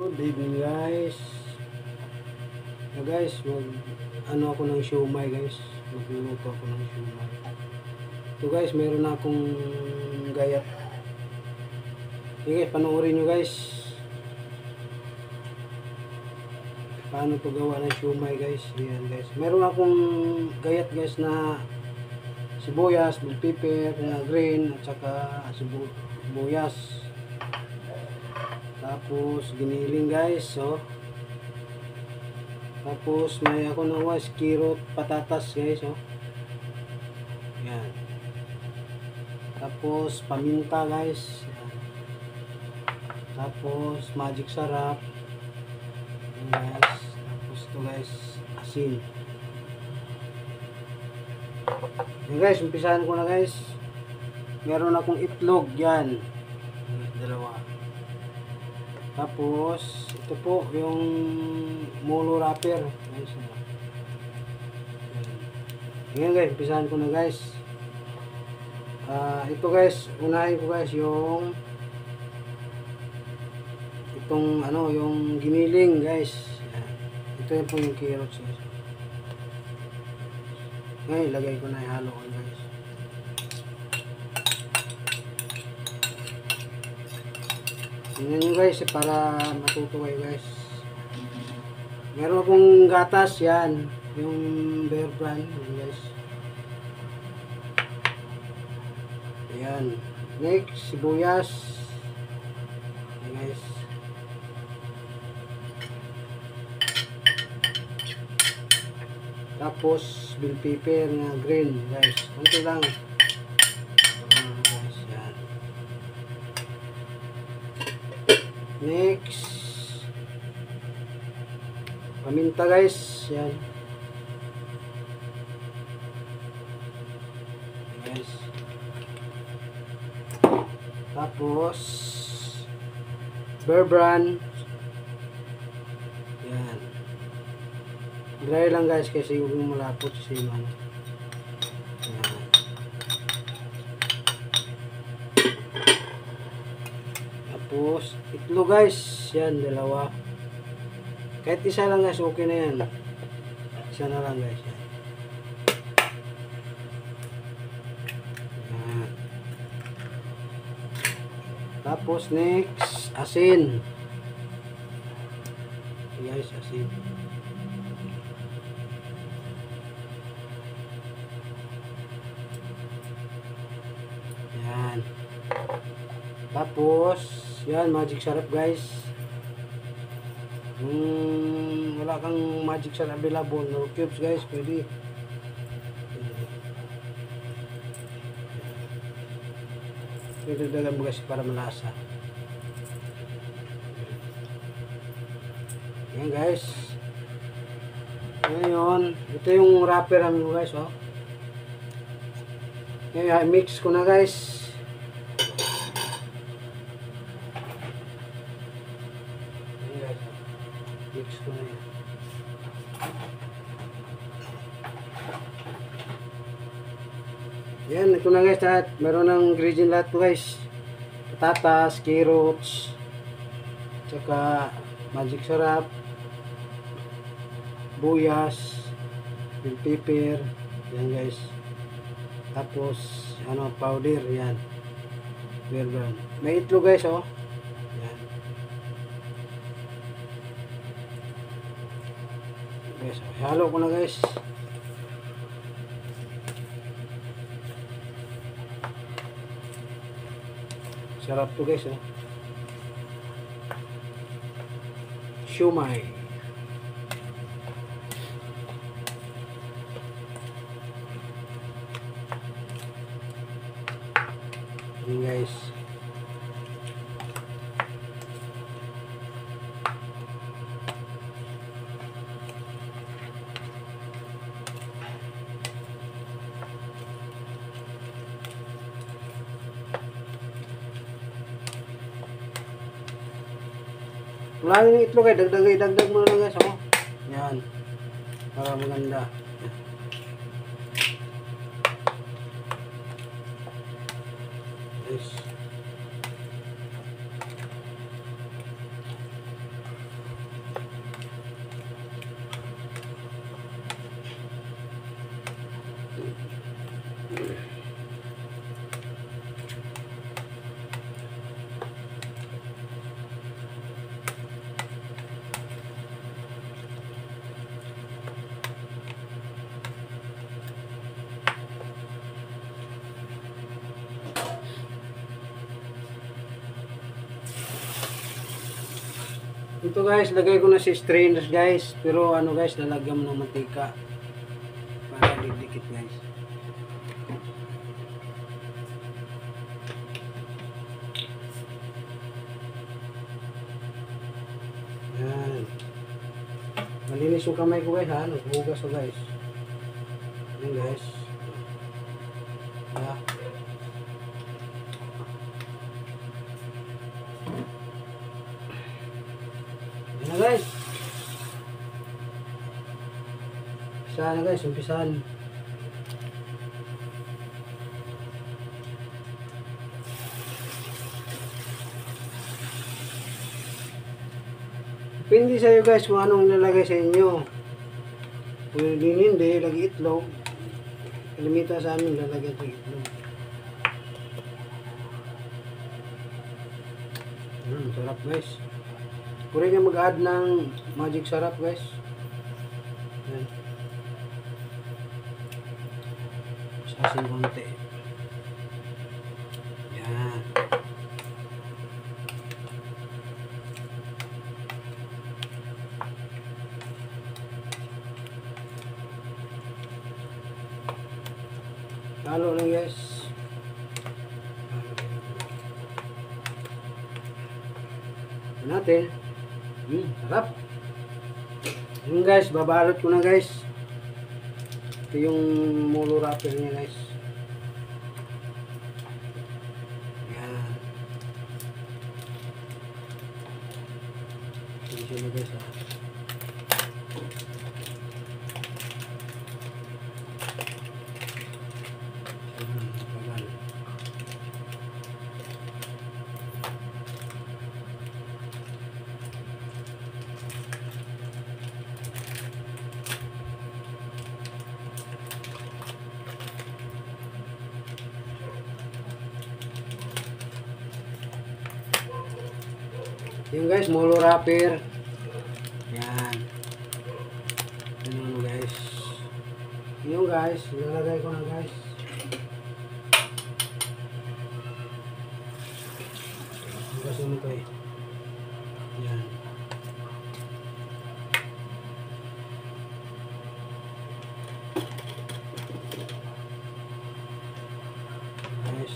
Good evening guys. Guys, ako ng siomai guys. Magluluto ako ng siomai. So guys, meron akong gayat. Sige, panoorin nyo guys. Paano to gawa ng siomai guys. Ayan guys. Meron akong gayat guys na sibuyas, bell pepper, na green, at saka sibuyas. Tapos giniling guys, so. Tapos may ako na carrot, patatas guys, oh. Yan. Tapos paminta guys. Yan. Tapos magic sarap. Yan guys. Tapos ito guys, asin. Yan guys, umpisahan ko na guys. Meron akong itlog yan. Dalawa. Tapos ito po yung molo wrapper guys. Ngayon guys, umpisahan ko na guys. Ito guys, unahin ko guys yung yung giniling guys. Ito yung po yung carrots guys. Ngayon ilagay ko na, ihalo ko guys. Tingnan nyo guys para matuto kayo guys. Meron akong gatas yan, yung Bear Brand guys. Ayan. Next, sibuyas. Ayan guys. Tapos bell pepper na green guys. Kunti lang. Guys, yan. Next, paminta guys. Yan. Guys. Tapos Bear Brand. Yan. Dry lang guys kasi yung malapot si man. Yan. Tapos itlog guys. Yan, dalawa. Kahit isa lang guys, okay na yan. Isa na lang guys. Yan. Yan. Tapos next, asin. Guys, asin. Yan. Tapos yan, magic sarap guys. Wala kang magic sarap available, no cubes guys, pwede. Pwede dagan mo guys para malasa. Yan guys. Ngayon, ito yung wrapper namin guys, oh. Ngayon, mix ko na guys. Mix ko na yan. Yan, ito na guys lahat. Meron ng ingredient lahat to guys. Patatas, carrots, tsaka magic sarap, buyas, bell pepper, yan guys. Tapos, powder, yan. Bear Brand. May itlog guys, oh. Yan. Guys, halo ko na guys. Sarap to guys, oh. Siomai. Yan guys. Wala yung itlog eh, dagdag mo na guys, oh. Yan. Para maganda. Yes. Ito guys, lagay ko na si strainers guys. Pero ano guys, lalagyan mo ng mantika. Para didikit guys. Yan. Malinis yung kamay ko guys ha. Naghugas ko guys. Yan guys. Yeah. Yan na guys. Umpisahan na guys, umpisahan. Depende sa iyo guys kung anong ilalagay sa inyo. Kung hindi, lagi itlog. Limita sa amin, lalagyan ng itlog. Sarap guys. Pwede nga mag-add ng magic sarap guys. Yan. Sasin konti. Yan. Halo lang guys. Natin. Sarap. Yun guys, babalot ko na guys. Ito yung mulo wrapper niya guys. Yan. Hindi siya na guys ha. Yung guys, mulo wrapper. Yan. Yan guys. Yung guys, ilalagay ko na guys. Kasi mo kayo. Yan. Guys.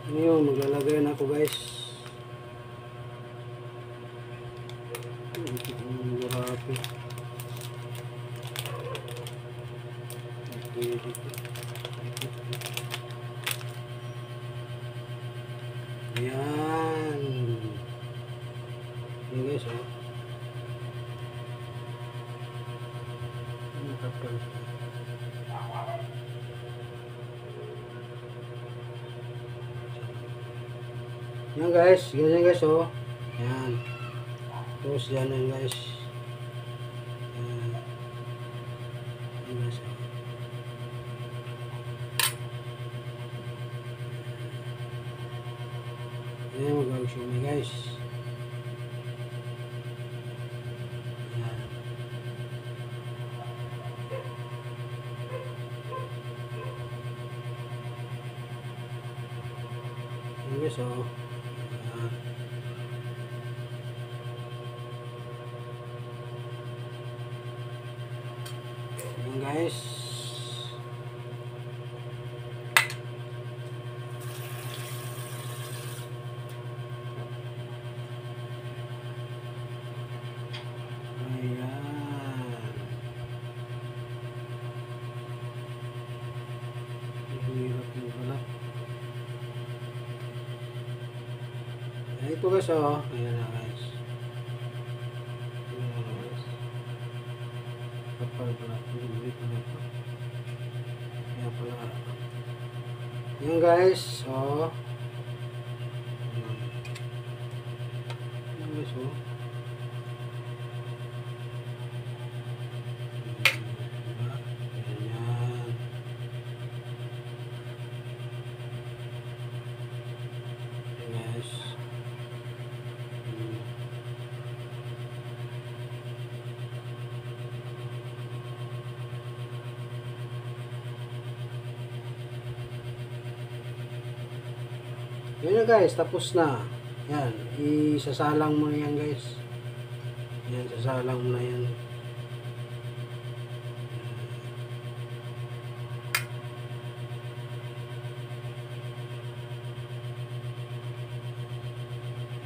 Ngayon, maglalagay na ako guys. Ang grabe. Yan. Yan guys oh. Yan guys, ganyan guys oh. Yan. Tapos yan guys. Yan. Yan guys oh. Yan magagawin siya na guys. Yan. Yan guys oh. Yan guys. Ayan. Hirap mo pala. Ito guys oh. Ayan na guys. Ayan na guys. Kapal pala. Hindi pala ito. Ayan pala. Ayan guys. Oh. Ayan guys oh. Ayan. Ayan guys. Yan na guys, tapos na. Yan. isasalang mo na yan guys. Yan, sasalang mo na yan.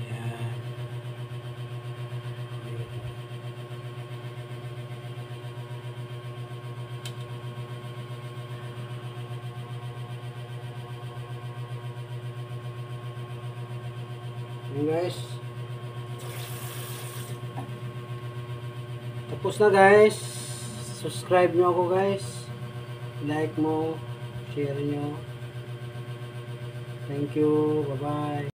Yan. Yan guys. Tapos na guys. Subscribe nyo ako guys. Like mo. Share nyo. Thank you. Bye bye.